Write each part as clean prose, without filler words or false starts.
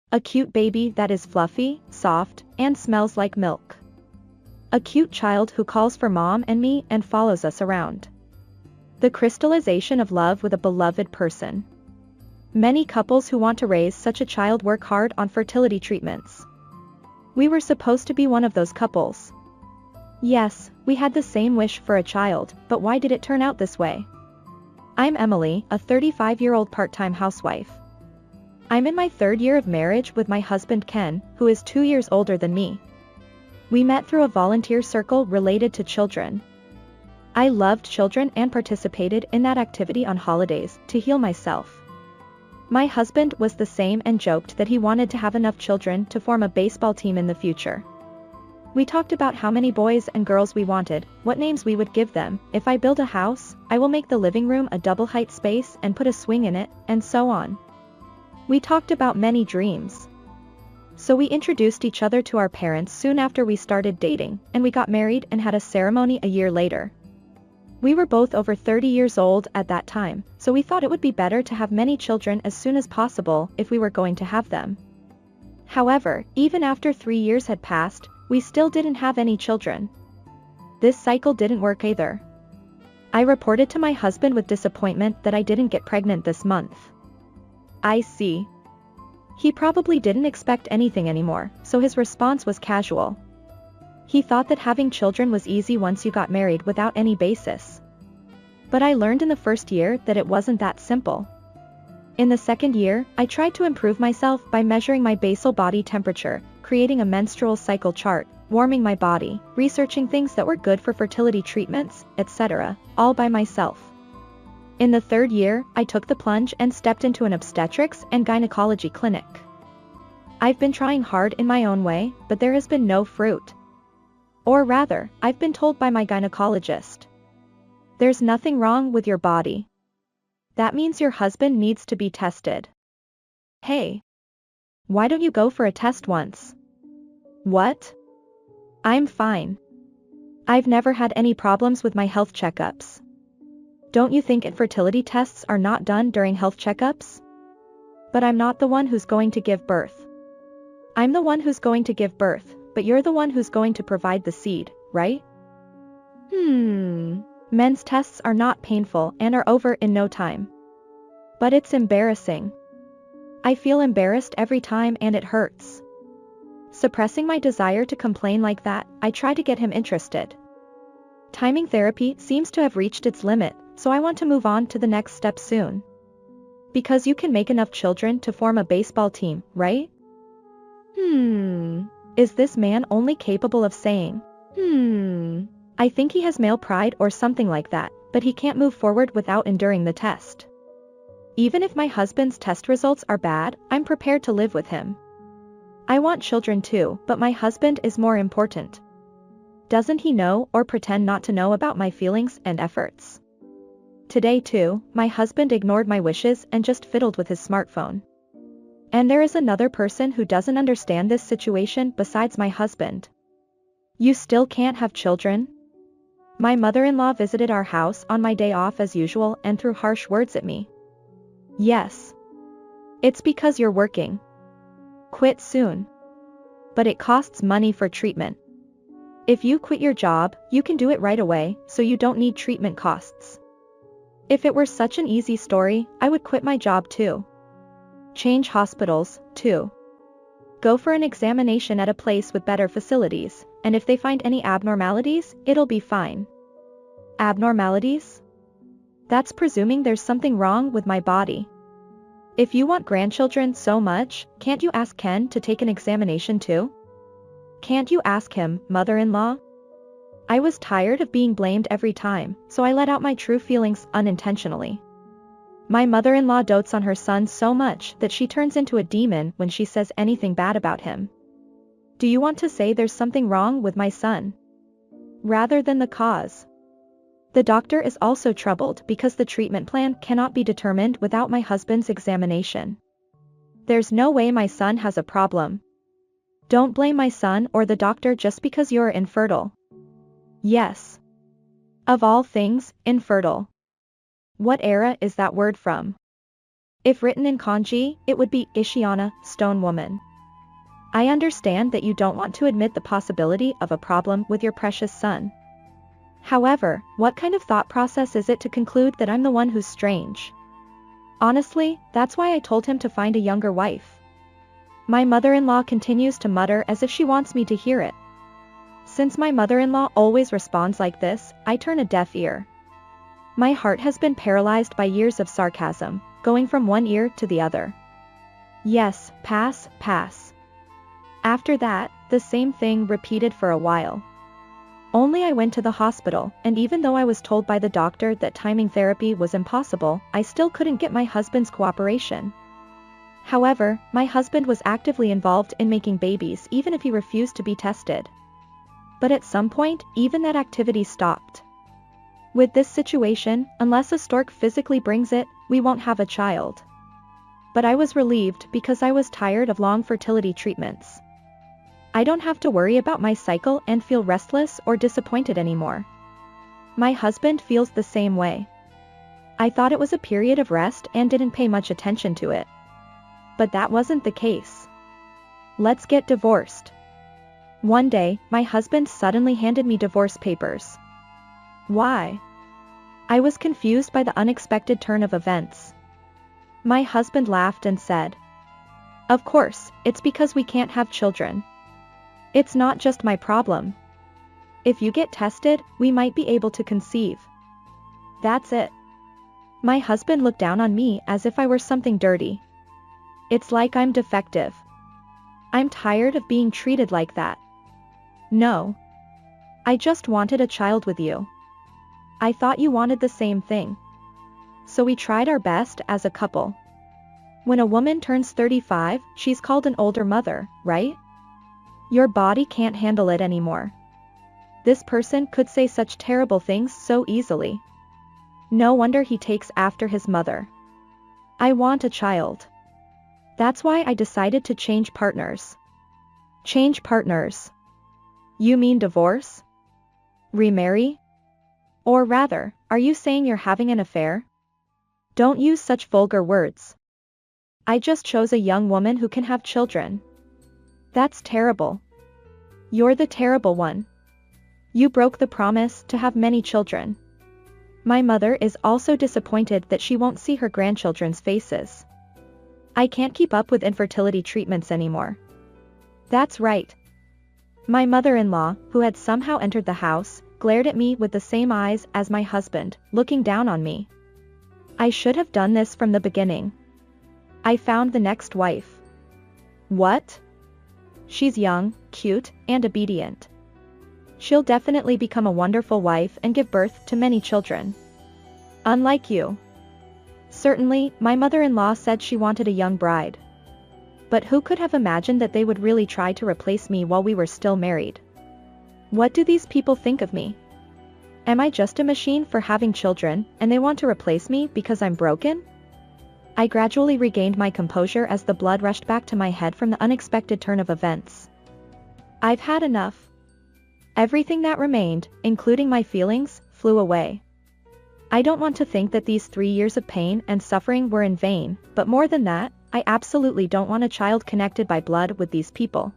A cute baby that is fluffy, soft, and smells like milk. A cute child who calls for mom and me and follows us around. The crystallization of love with a beloved person. Many couples who want to raise such a child work hard on fertility treatments. We were supposed to be one of those couples. Yes, we had the same wish for a child, but why did it turn out this way? I'm Emily, a 35-year-old part-time housewife. I'm in my 3rd year of marriage with my husband Ken, who is 2 years older than me. We met through a volunteer circle related to children. I loved children and participated in that activity on holidays to heal myself. My husband was the same and joked that he wanted to have enough children to form a baseball team in the future. We talked about how many boys and girls we wanted, what names we would give them. If I build a house, I will make the living room a double-height space and put a swing in it, and so on. We talked about many dreams. So we introduced each other to our parents soon after we started dating, and we got married and had a ceremony a year later. We were both over 30 years old at that time, so we thought it would be better to have many children as soon as possible if we were going to have them. However, even after 3 years had passed, we still didn't have any children. This cycle didn't work either. I reported to my husband with disappointment that I didn't get pregnant this month. I see. He probably didn't expect anything anymore, so his response was casual. He thought that having children was easy once you got married without any basis. But I learned in the first year that it wasn't that simple. In the second year, I tried to improve myself by measuring my basal body temperature, creating a menstrual cycle chart, warming my body, researching things that were good for fertility treatments, etc., all by myself. In the 3rd year, I took the plunge and stepped into an obstetrics and gynecology clinic. I've been trying hard in my own way, but there has been no fruit. Or rather, I've been told by my gynecologist. There's nothing wrong with your body. That means your husband needs to be tested. Hey. Why don't you go for a test once? What? I'm fine. I've never had any problems with my health checkups. Don't you think infertility tests are not done during health checkups? But I'm not the one who's going to give birth. I'm the one who's going to give birth, but you're the one who's going to provide the seed, right? Men's tests are not painful and are over in no time. But it's embarrassing. I feel embarrassed every time and it hurts. Suppressing my desire to complain like that, I try to get him interested. Timing therapy seems to have reached its limit, so I want to move on to the next step soon. Because you can make enough children to form a baseball team, right? Is this man only capable of saying, I think he has male pride or something like that, but he can't move forward without enduring the test. Even if my husband's test results are bad, I'm prepared to live with him. I want children too, but my husband is more important. Doesn't he know or pretend not to know about my feelings and efforts? Today too, my husband ignored my wishes and just fiddled with his smartphone. And there is another person who doesn't understand this situation besides my husband. You still can't have children? My mother-in-law visited our house on my day off as usual and threw harsh words at me. Yes. It's because you're working. Quit soon. But it costs money for treatment. If you quit your job, you can do it right away, so you don't need treatment costs. If it were such an easy story, I would quit my job too. Change hospitals, too. Go for an examination at a place with better facilities, and if they find any abnormalities, it'll be fine. Abnormalities? That's presuming there's something wrong with my body. If you want grandchildren so much, can't you ask Ken to take an examination too? Can't you ask him, mother-in-law? I was tired of being blamed every time, so I let out my true feelings unintentionally. My mother-in-law dotes on her son so much that she turns into a demon when she says anything bad about him. Do you want to say there's something wrong with my son? Rather than the cause. The doctor is also troubled because the treatment plan cannot be determined without my husband's examination. There's no way my son has a problem. Don't blame my son or the doctor just because you're infertile. Yes. Of all things, infertile. What era is that word from? If written in kanji, it would be Ishiana, stone woman. I understand that you don't want to admit the possibility of a problem with your precious son. However, what kind of thought process is it to conclude that I'm the one who's strange? Honestly, that's why I told him to find a younger wife. My mother-in-law continues to mutter as if she wants me to hear it. Since my mother-in-law always responds like this, I turn a deaf ear. My heart has been paralyzed by years of sarcasm, going from one ear to the other. Yes, pass, pass. After that, the same thing repeated for a while. Only I went to the hospital, and even though I was told by the doctor that timing therapy was impossible, I still couldn't get my husband's cooperation. However, my husband was actively involved in making babies even if he refused to be tested. But at some point, even that activity stopped. With this situation, unless a stork physically brings it, we won't have a child. But I was relieved because I was tired of long fertility treatments. I don't have to worry about my cycle and feel restless or disappointed anymore. My husband feels the same way. I thought it was a period of rest and didn't pay much attention to it. But that wasn't the case. Let's get divorced. One day, my husband suddenly handed me divorce papers. Why? I was confused by the unexpected turn of events. My husband laughed and said, "Of course, it's because we can't have children. It's not just my problem. If you get tested, we might be able to conceive." That's it. My husband looked down on me as if I were something dirty. It's like I'm defective. I'm tired of being treated like that. No. I just wanted a child with you. I thought you wanted the same thing. So we tried our best as a couple. When a woman turns 35, she's called an older mother, right? Your body can't handle it anymore. This person could say such terrible things so easily. No wonder he takes after his mother. I want a child. That's why I decided to change partners. Change partners? You mean divorce? Remarry? Or rather, are you saying you're having an affair? Don't use such vulgar words. I just chose a young woman who can have children. That's terrible. You're the terrible one. You broke the promise to have many children. My mother is also disappointed that she won't see her grandchildren's faces. I can't keep up with infertility treatments anymore. That's right. My mother-in-law, who had somehow entered the house, glared at me with the same eyes as my husband, looking down on me. I should have done this from the beginning. I found the next wife. What? She's young, cute, and obedient. She'll definitely become a wonderful wife and give birth to many children. Unlike you. Certainly, my mother-in-law said she wanted a young bride. But who could have imagined that they would really try to replace me while we were still married? What do these people think of me? Am I just a machine for having children, and they want to replace me because I'm broken? I gradually regained my composure as the blood rushed back to my head from the unexpected turn of events. I've had enough. Everything that remained, including my feelings, flew away. I don't want to think that these 3 years of pain and suffering were in vain, but more than that, I absolutely don't want a child connected by blood with these people.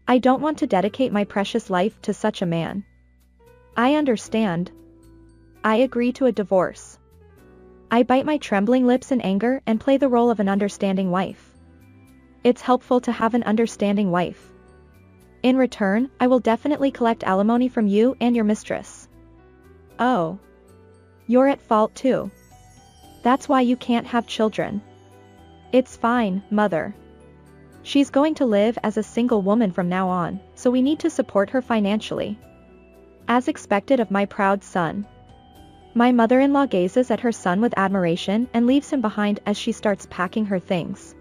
I don't want to dedicate my precious life to such a man. I understand. I agree to a divorce. I bite my trembling lips in anger and play the role of an understanding wife. It's helpful to have an understanding wife. In return, I will definitely collect alimony from you and your mistress. Oh. You're at fault too. That's why you can't have children. It's fine, mother. She's going to live as a single woman from now on, so we need to support her financially. As expected of my proud son. My mother-in-law gazes at her son with admiration and leaves him behind as she starts packing her things.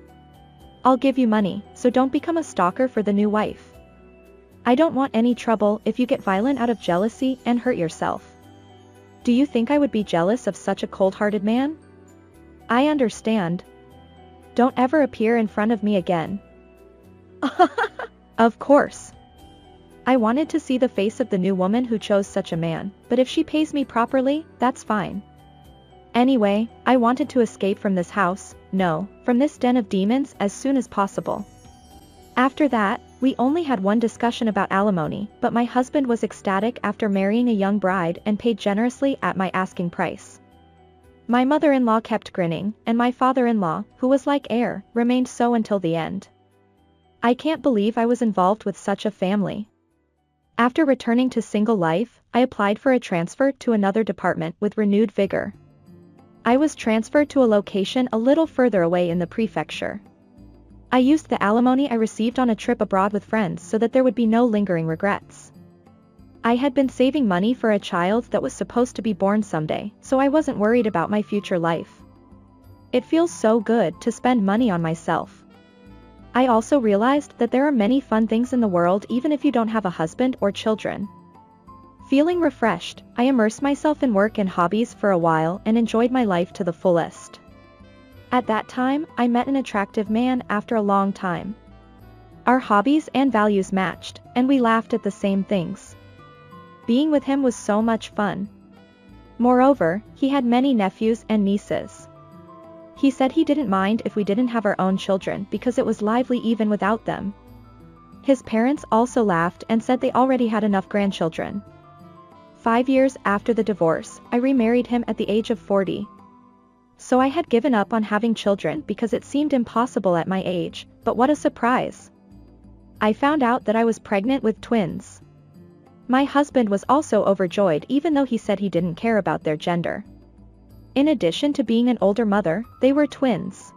I'll give you money, so don't become a stalker for the new wife. I don't want any trouble if you get violent out of jealousy and hurt yourself. Do you think I would be jealous of such a cold-hearted man? I understand. Don't ever appear in front of me again. Of course. I wanted to see the face of the new woman who chose such a man, but if she pays me properly, that's fine. Anyway, I wanted to escape from this house, no, from this den of demons as soon as possible. After that, we only had one discussion about alimony, but my husband was ecstatic after marrying a young bride and paid generously at my asking price. My mother-in-law kept grinning, and my father-in-law, who was like air, remained so until the end. I can't believe I was involved with such a family. After returning to single life, I applied for a transfer to another department with renewed vigor. I was transferred to a location a little further away in the prefecture. I used the alimony I received on a trip abroad with friends so that there would be no lingering regrets. I had been saving money for a child that was supposed to be born someday, so I wasn't worried about my future life. It feels so good to spend money on myself. I also realized that there are many fun things in the world even if you don't have a husband or children. Feeling refreshed, I immersed myself in work and hobbies for a while and enjoyed my life to the fullest. At that time, I met an attractive man after a long time. Our hobbies and values matched, and we laughed at the same things. Being with him was so much fun. Moreover, he had many nephews and nieces. He said he didn't mind if we didn't have our own children because it was lively even without them. His parents also laughed and said they already had enough grandchildren. 5 years after the divorce, I remarried him at the age of 40. So I had given up on having children because it seemed impossible at my age, but what a surprise! I found out that I was pregnant with twins. My husband was also overjoyed even though he said he didn't care about their gender. In addition to being an older mother, they were twins.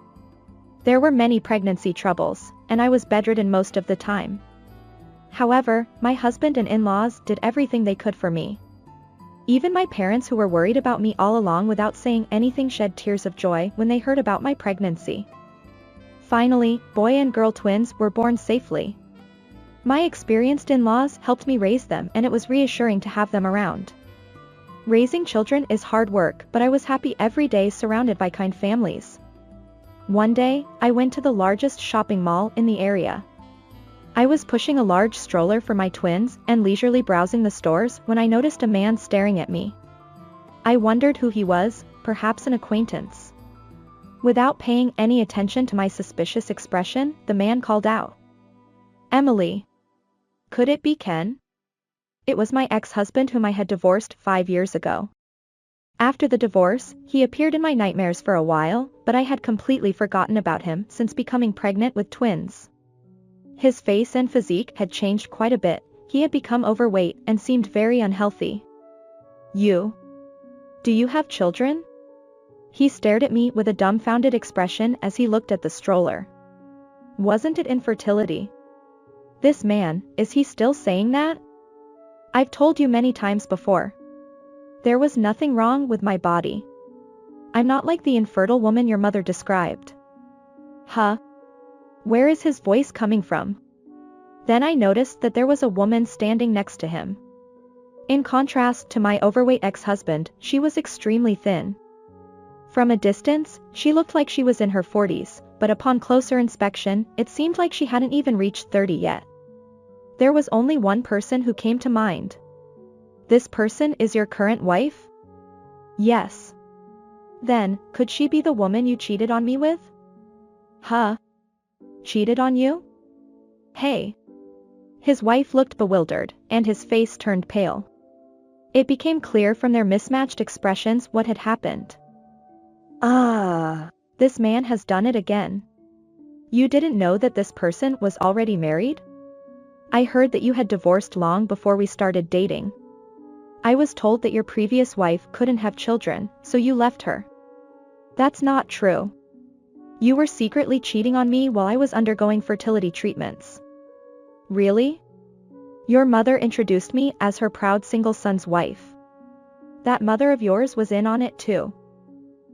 There were many pregnancy troubles, and I was bedridden most of the time. However, my husband and in-laws did everything they could for me. Even my parents who were worried about me all along without saying anything shed tears of joy when they heard about my pregnancy. Finally, boy and girl twins were born safely. My experienced in-laws helped me raise them and it was reassuring to have them around. Raising children is hard work, but I was happy every day surrounded by kind families. One day, I went to the largest shopping mall in the area. I was pushing a large stroller for my twins and leisurely browsing the stores when I noticed a man staring at me. I wondered who he was, perhaps an acquaintance. Without paying any attention to my suspicious expression, the man called out, "Emily. Could it be Ken?" It was my ex-husband whom I had divorced 5 years ago. After the divorce, he appeared in my nightmares for a while, but I had completely forgotten about him since becoming pregnant with twins. His face and physique had changed quite a bit, he had become overweight and seemed very unhealthy. Do you have children?" He stared at me with a dumbfounded expression as he looked at the stroller. Wasn't it infertility? This man, is he still saying that? I've told you many times before. There was nothing wrong with my body. I'm not like the infertile woman your mother described. Huh? Where is his voice coming from? Then I noticed that there was a woman standing next to him. In contrast to my overweight ex-husband, she was extremely thin. From a distance, she looked like she was in her 40s, but upon closer inspection, it seemed like she hadn't even reached 30 yet. There was only one person who came to mind. This person is your current wife? Yes. Then, could she be the woman you cheated on me with? Huh? Cheated on you? Hey. His wife looked bewildered, and his face turned pale. It became clear from their mismatched expressions what had happened. This man has done it again. You didn't know that this person was already married? I heard that you had divorced long before we started dating. I was told that your previous wife couldn't have children, so you left her. That's not true. You were secretly cheating on me while I was undergoing fertility treatments. Really? Your mother introduced me as her proud single son's wife. That mother of yours was in on it too.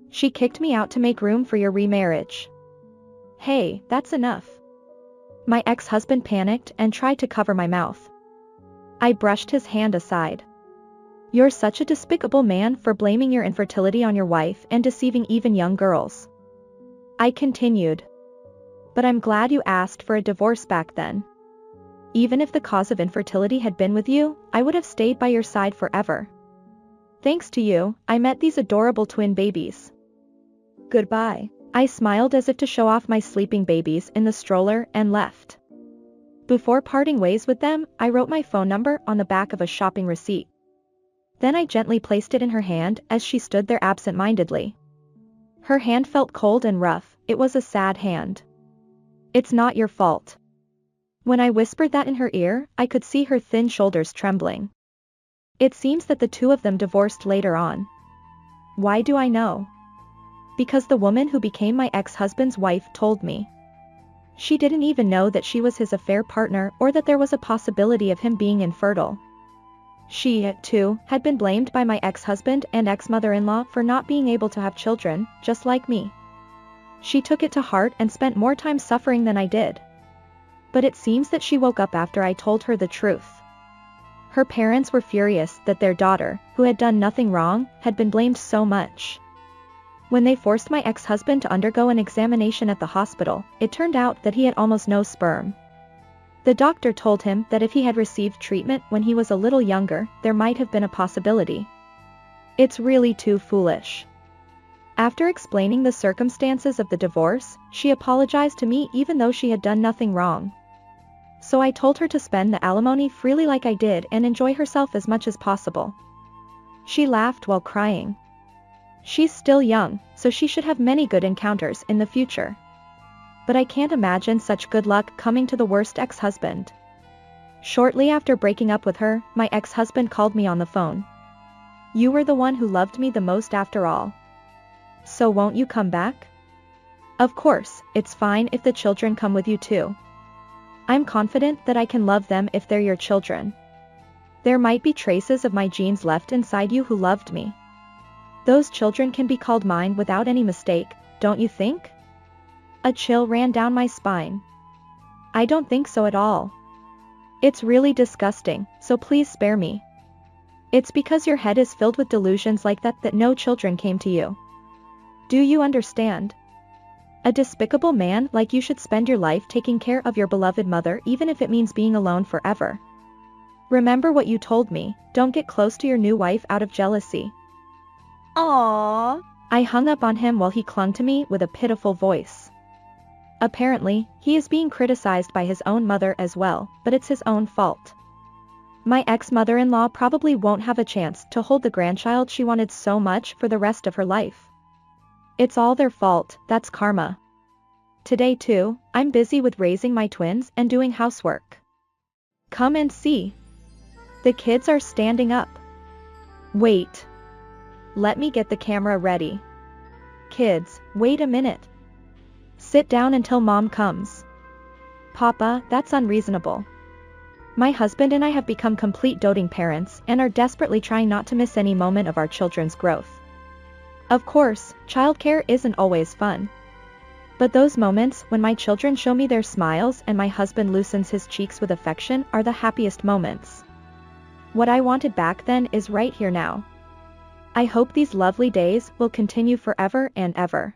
She kicked me out to make room for your remarriage. Hey, that's enough. My ex-husband panicked and tried to cover my mouth. I brushed his hand aside. You're such a despicable man for blaming your infertility on your wife and deceiving even young girls. I continued. But I'm glad you asked for a divorce back then. Even if the cause of infertility had been with you, I would have stayed by your side forever. Thanks to you, I met these adorable twin babies. Goodbye. I smiled as if to show off my sleeping babies in the stroller and left. Before parting ways with them, I wrote my phone number on the back of a shopping receipt. Then I gently placed it in her hand as she stood there absent-mindedly. Her hand felt cold and rough. It was a sad hand. "It's not your fault." When I whispered that in her ear, I could see her thin shoulders trembling. It seems that the two of them divorced later on. Why do I know? Because the woman who became my ex-husband's wife told me. She didn't even know that she was his affair partner or that there was a possibility of him being infertile. She, too, had been blamed by my ex-husband and ex-mother-in-law for not being able to have children, just like me. She took it to heart and spent more time suffering than I did. But it seems that she woke up after I told her the truth. Her parents were furious that their daughter, who had done nothing wrong, had been blamed so much. When they forced my ex-husband to undergo an examination at the hospital, it turned out that he had almost no sperm. The doctor told him that if he had received treatment when he was a little younger, there might have been a possibility. It's really too foolish. After explaining the circumstances of the divorce, she apologized to me even though she had done nothing wrong. So I told her to spend the alimony freely like I did and enjoy herself as much as possible. She laughed while crying. She's still young, so she should have many good encounters in the future. But I can't imagine such good luck coming to the worst ex-husband. Shortly after breaking up with her, my ex-husband called me on the phone. "You were the one who loved me the most after all. So won't you come back?" "Of course, it's fine if the children come with you too. I'm confident that I can love them if they're your children. There might be traces of my genes left inside you who loved me. Those children can be called mine without any mistake, don't you think?" A chill ran down my spine. "I don't think so at all. It's really disgusting, so please spare me. It's because your head is filled with delusions like that that no children came to you. Do you understand? A despicable man like you should spend your life taking care of your beloved mother even if it means being alone forever. Remember what you told me, don't get close to your new wife out of jealousy." Aww. I hung up on him while he clung to me with a pitiful voice. Apparently, he is being criticized by his own mother as well, but it's his own fault. My ex-mother-in-law probably won't have a chance to hold the grandchild she wanted so much for the rest of her life. It's all their fault, that's karma. Today too, I'm busy with raising my twins and doing housework. Come and see. The kids are standing up. Wait. Let me get the camera ready. Kids, wait a minute. Sit down until mom comes. Papa, that's unreasonable. My husband and I have become complete doting parents and are desperately trying not to miss any moment of our children's growth. Of course, childcare isn't always fun. But those moments when my children show me their smiles and my husband loosens his cheeks with affection are the happiest moments. What I wanted back then is right here now. I hope these lovely days will continue forever and ever.